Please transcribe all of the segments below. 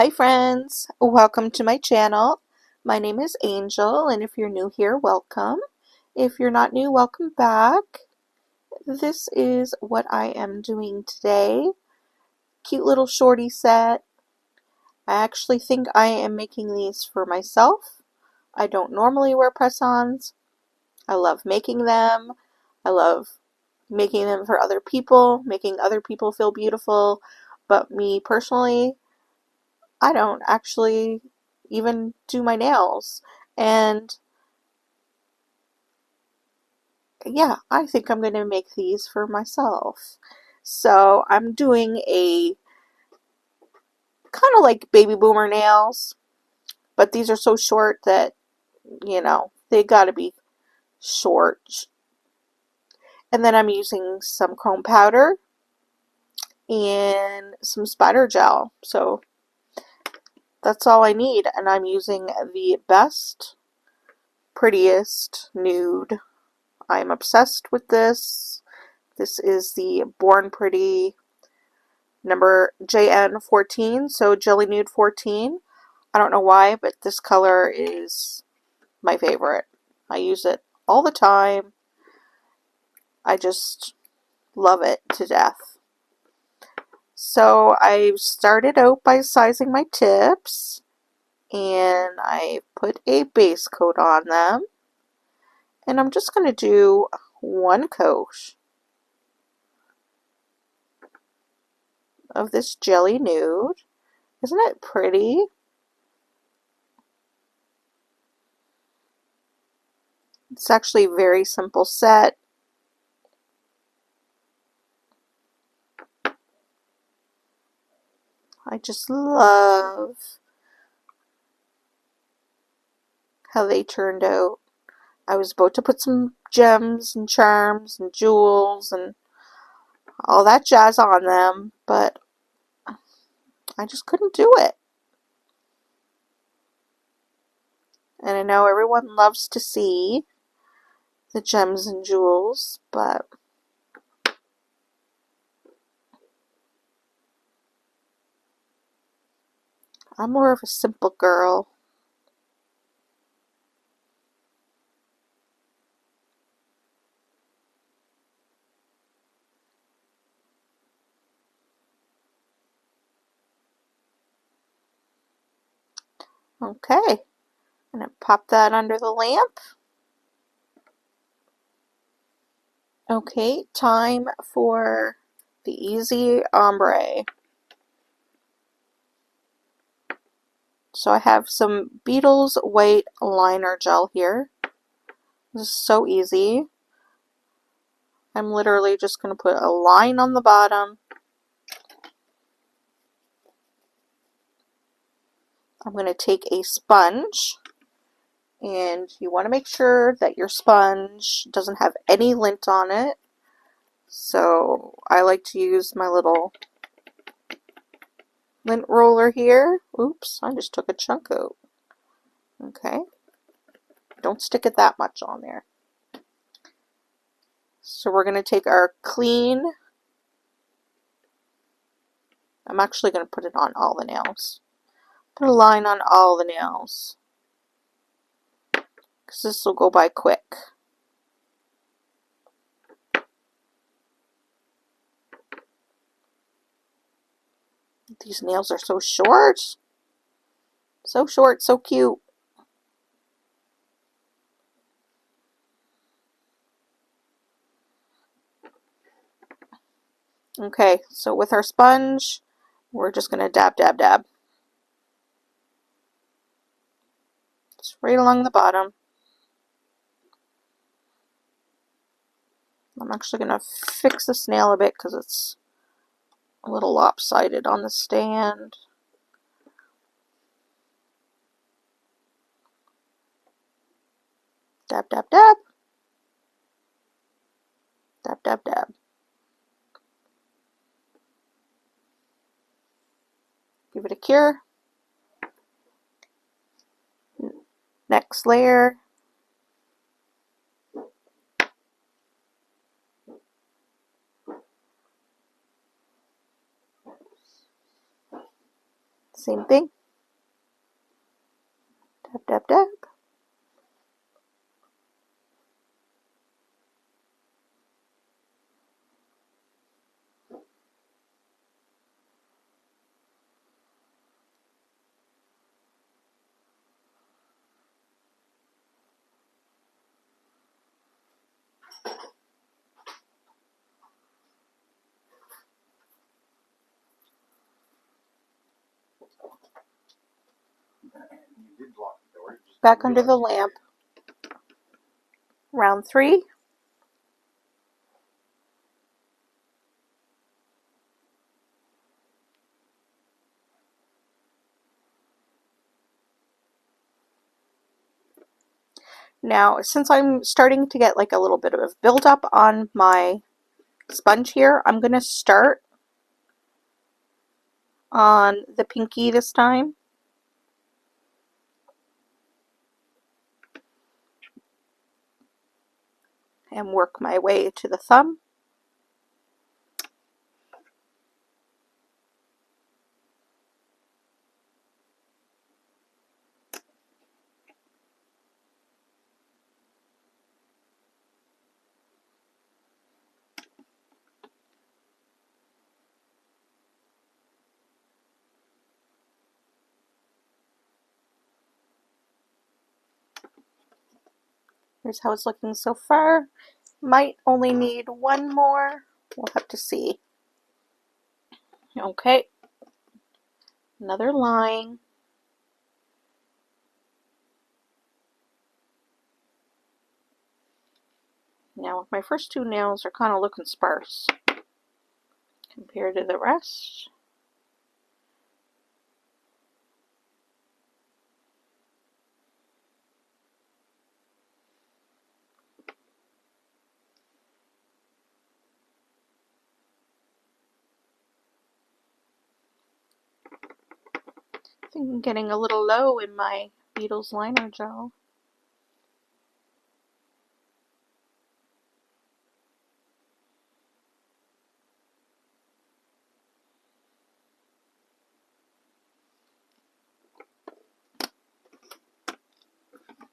Hi friends, welcome to my channel. My name is Angel, and if you're new here, welcome. If you're not new, welcome back. This is what I am doing today. Cute little shorty set. I actually think I am making these for myself. I don't normally wear press-ons. I love making them. I love making them for other people, making other people feel beautiful. But me personally, I don't actually even do my nails. And yeah, I think I'm going to make these for myself. So I'm doing a kind of like baby boomer nails, but these are so short that, they got to be short. And then I'm using some chrome powder and some spider gel. So that's all I need. And I'm using the best, prettiest nude. I'm obsessed with this. This is the Born Pretty number JN14, so Jelly Nude 14. I don't know why, but this color is my favorite. I use it all the time. I just love it to death. So I started out by sizing my tips, and I put a base coat on them. And I'm just going to do one coat of this Jelly Nude. Isn't it pretty? It's actually a very simple set. I just love how they turned out. I was about to put some gems and charms and jewels and all that jazz on them, but I just couldn't do it. And I know everyone loves to see the gems and jewels, but I'm more of a simple girl. Okay, I'm going to pop that under the lamp. Okay, time for the easy ombre. So I have some Beetles white liner gel here. This is so easy. I'm literally just going to put a line on the bottom. I'm going to take a sponge, and you want to make sure that your sponge doesn't have any lint on it. So I like to use my little lint roller here. Oops, I just took a chunk out. Okay, don't stick it that much on there. So we're going to take our clean, I'm actually going to put it on all the nails. Put a line on all the nails, because this will go by quick. These nails are so short. So short, so cute. Okay, so with our sponge, we're just going to dab, dab, dab. Just right along the bottom. I'm actually going to fix this nail a bit because it's a little lopsided on the stand. Dab, dab, dab. Dab, dab, dab. Give it a cure. Next layer. Same thing. Dab, dab, dab. Back under the lamp. Round 3. Now, since I'm starting to get like a little bit of buildup on my sponge here, I'm going to start on the pinky this time. And work my way to the thumb. Here's how it's looking so far. Might only need one more. We'll have to see. Okay. Another line. Now my first 2 nails are kind of looking sparse compared to the rest. I think I'm getting a little low in my Beetles liner gel.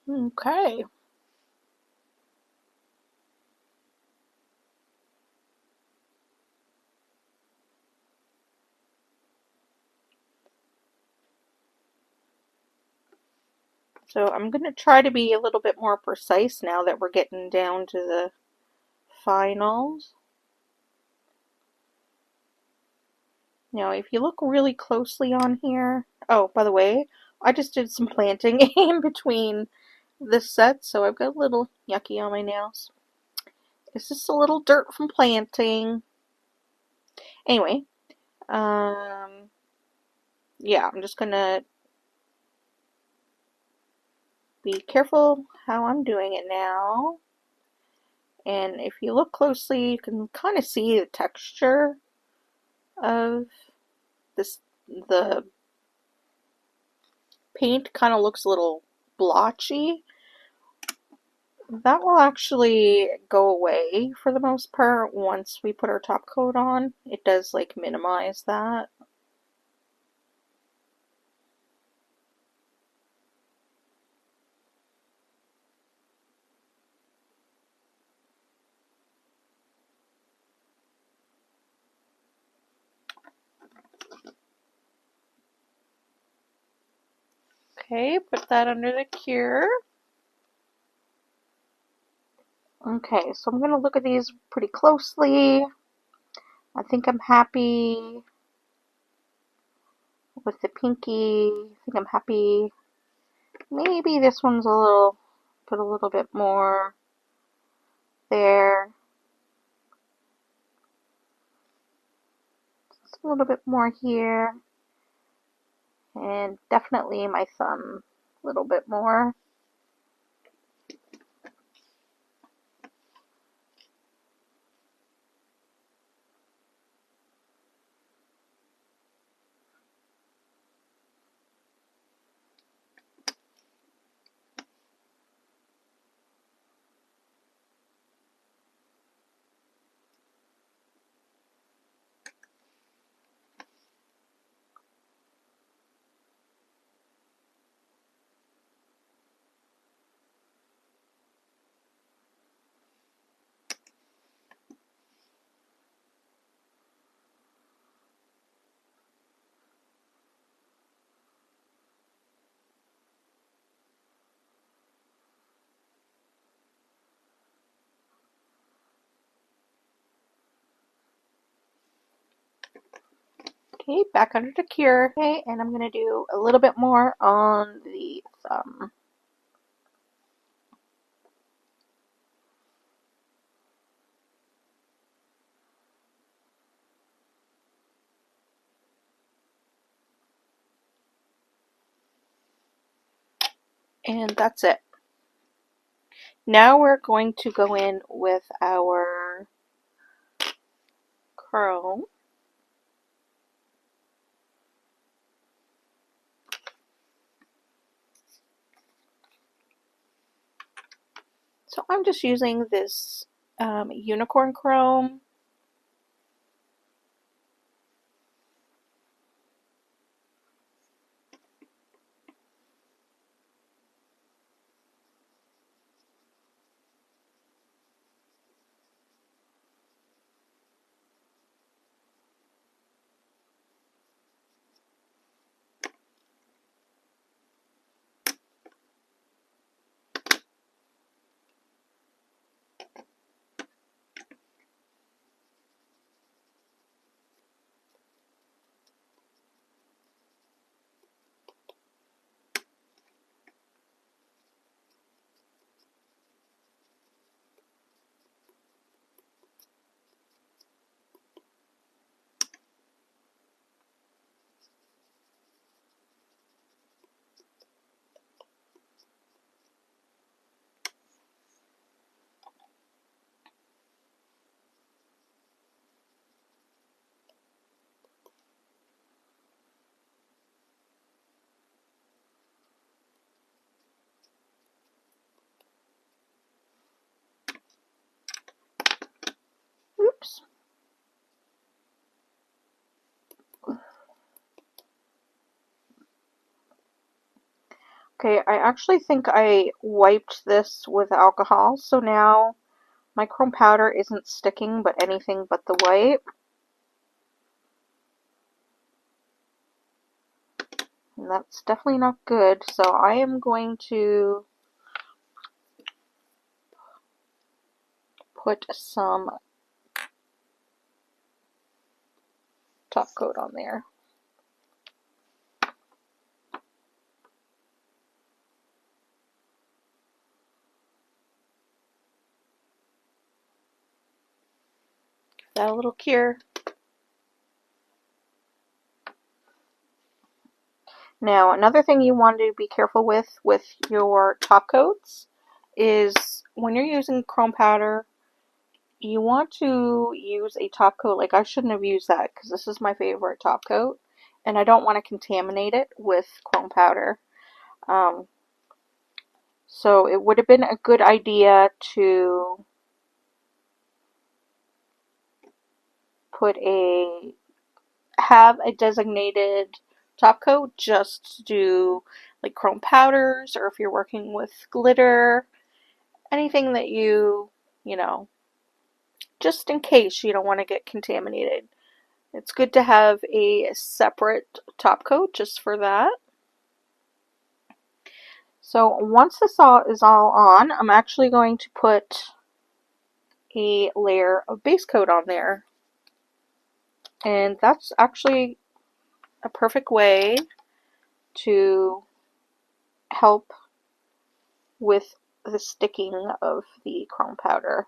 Okay. So I'm going to try to be a little bit more precise now that we're getting down to the finals. Now, if you look really closely on here, oh, by the way, I just did some planting in between this set, so I've got a little yucky on my nails. It's just a little dirt from planting. Anyway, yeah, I'm just gonna be careful how I'm doing it now. And if you look closely, you can kind of see the texture of this. The paint kind of looks a little blotchy. That will actually go away for the most part once we put our top coat on. It does like minimize that. Okay, put that under the cure. Okay, so I'm going to look at these pretty closely. I think I'm happy with the pinky. I think I'm happy. Maybe this one's a little, put a little bit more there. Just a little bit more here. And definitely my thumb a little bit more. Okay, back under the cure. Okay, and I'm going to do a little bit more on the thumb. And that's it. Now we're going to go in with our chrome. So I'm just using this unicorn chrome. Oops. Okay, I actually think I wiped this with alcohol, so now my chrome powder isn't sticking but anything but the white. And that's definitely not good, so I am going to put some top coat on there. Give that a little cure. Now, another thing you want to be careful with your top coats is when you're using chrome powder, you want to use a top coat. Like, I shouldn't have used that because this is my favorite top coat, and I don't want to contaminate it with chrome powder. So it would have been a good idea to have a designated top coat just to do like chrome powders, or if you're working with glitter, anything that you know, just in case you don't want to get contaminated. It's good to have a separate top coat just for that. So once this is all on, I'm actually going to put a layer of base coat on there. And that's actually a perfect way to help with the sticking of the chrome powder.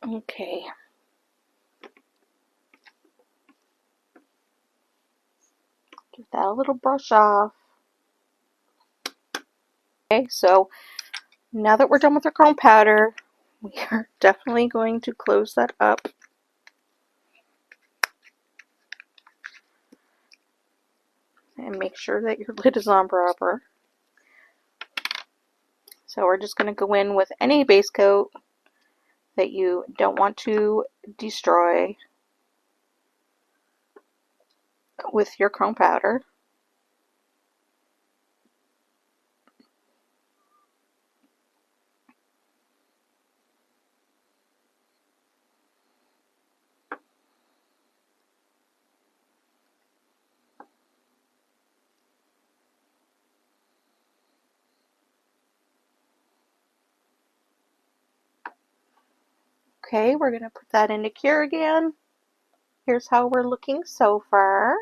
Okay. Give that a little brush off. Okay, so now that we're done with our chrome powder, we are definitely going to close that up. And make sure that your lid is on proper. So we're just going to go in with any base coat that you don't want to destroy with your chrome powder. Okay, we're going to put that into cure again. Here's how we're looking so far.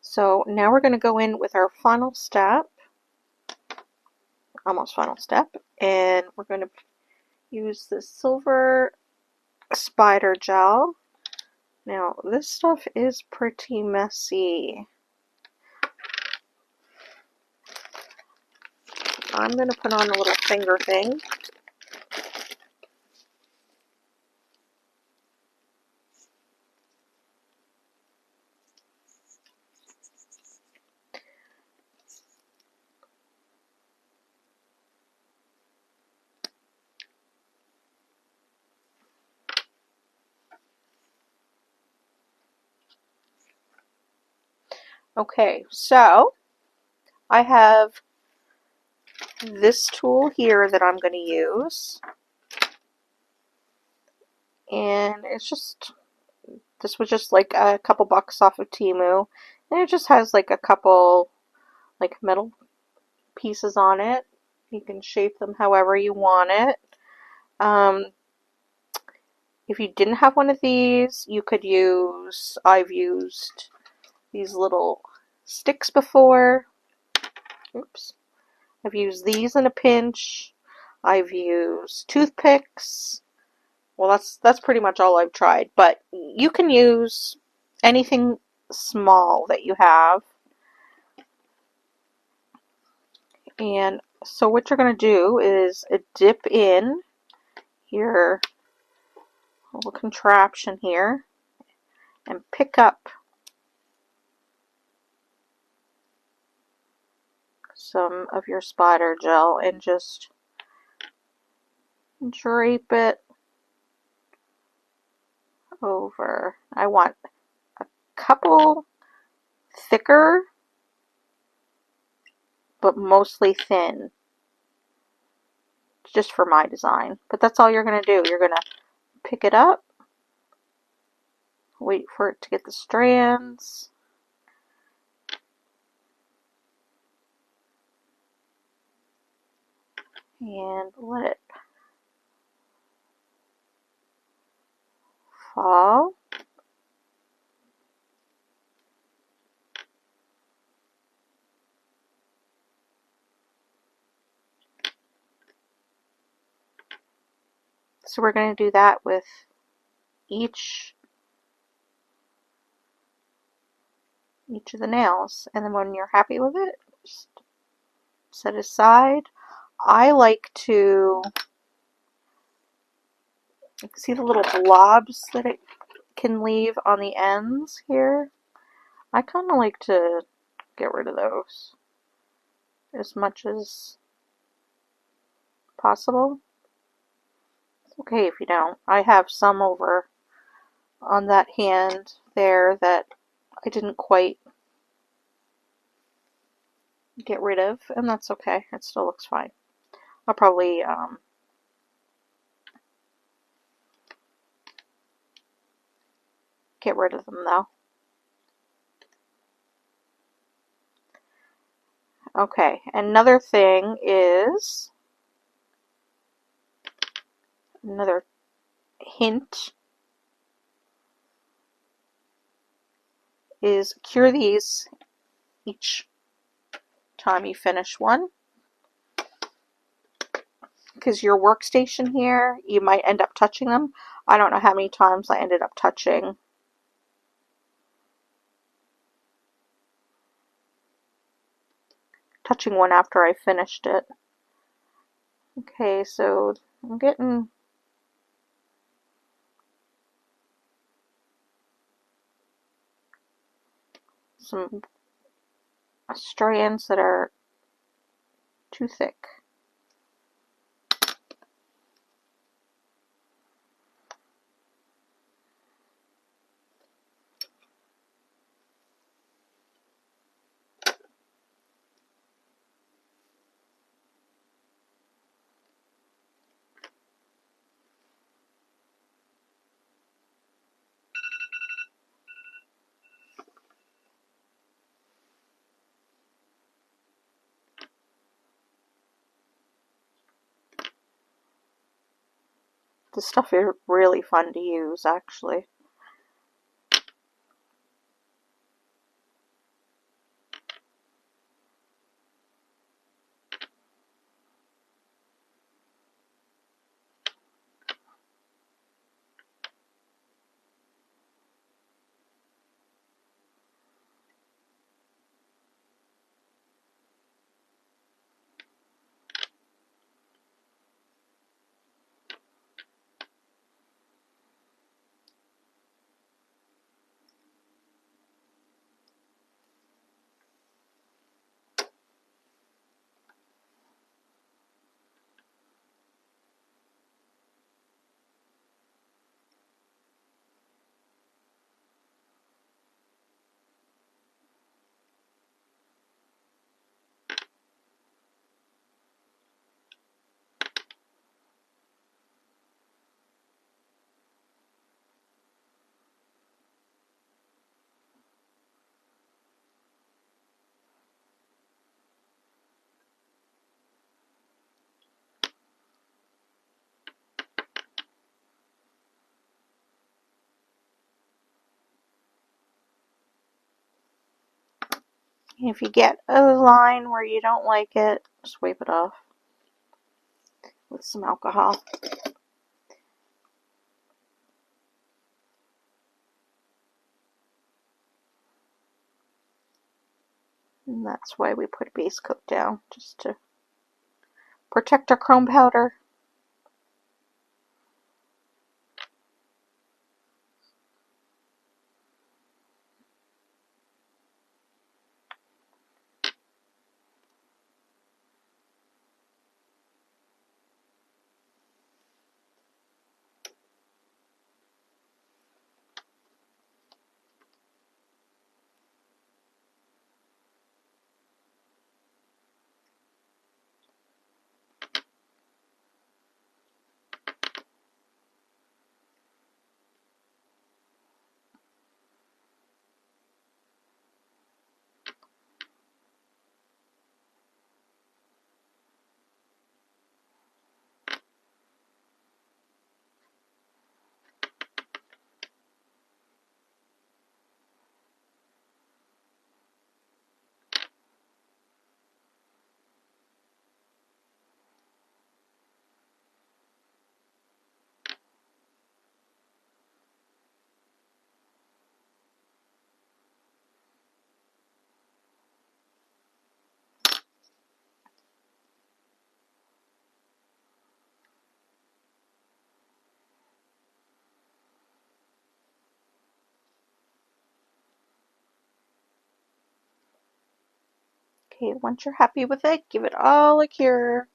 So now we're going to go in with our final step, almost final step, and we're going to use the silver spider gel. Now this stuff is pretty messy. I'm going to put on a little finger thing. Okay, so I have this tool here that I'm going to use, and this was just like a couple bucks off of Temu, and it just has like a couple like metal pieces on it. You can shape them however you want it. If you didn't have one of these, you could use, I've used these little sticks before. Oops. I've used these in a pinch. I've used toothpicks. Well, that's pretty much all I've tried, but you can use anything small that you have. And so what you're going to do is dip in your little contraption here and pick up some of your spider gel and just drape it over. I want a couple thicker, but mostly thin, just for my design. But that's all you're going to do. You're going to pick it up, wait for it to get the strands, and let it fall. So we're going to do that with each of the nails, and then when you're happy with it, just set it aside. I like to see the little blobs that it can leave on the ends here. I kind of like to get rid of those as much as possible. It's okay if you don't. I have some over on that hand there that I didn't quite get rid of, and that's okay. It still looks fine. I'll probably get rid of them though. Okay, another thing is, another hint is cure these each time you finish one, because your workstation here, you might end up touching them. I don't know how many times I ended up touching one after I finished it. Okay, so I'm getting some strands that are too thick. This stuff is really fun to use, actually. If you get a line where you don't like it, just wipe it off with some alcohol. And that's why we put a base coat down, just to protect our chrome powder. Okay, once you're happy with it, give it all a cure.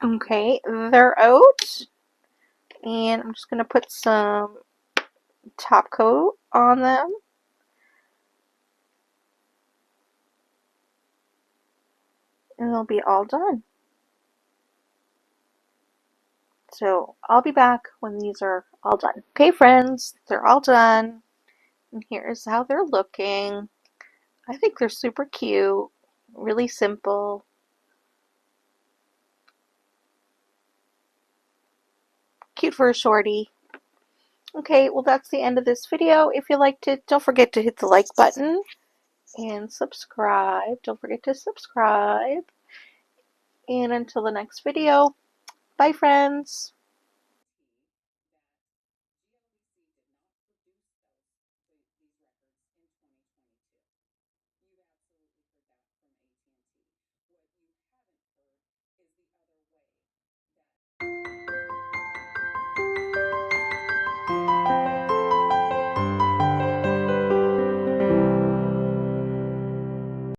Okay, they're out. And I'm just going to put some top coat on them. And they'll be all done. So I'll be back when these are all done. Okay, friends, they're all done. And here's how they're looking. I think they're super cute. Really simple. Cute for a shorty. Okay, well that's the end of this video. If you liked it, don't forget to hit the like button and subscribe. Don't forget to subscribe. And until the next video, bye friends.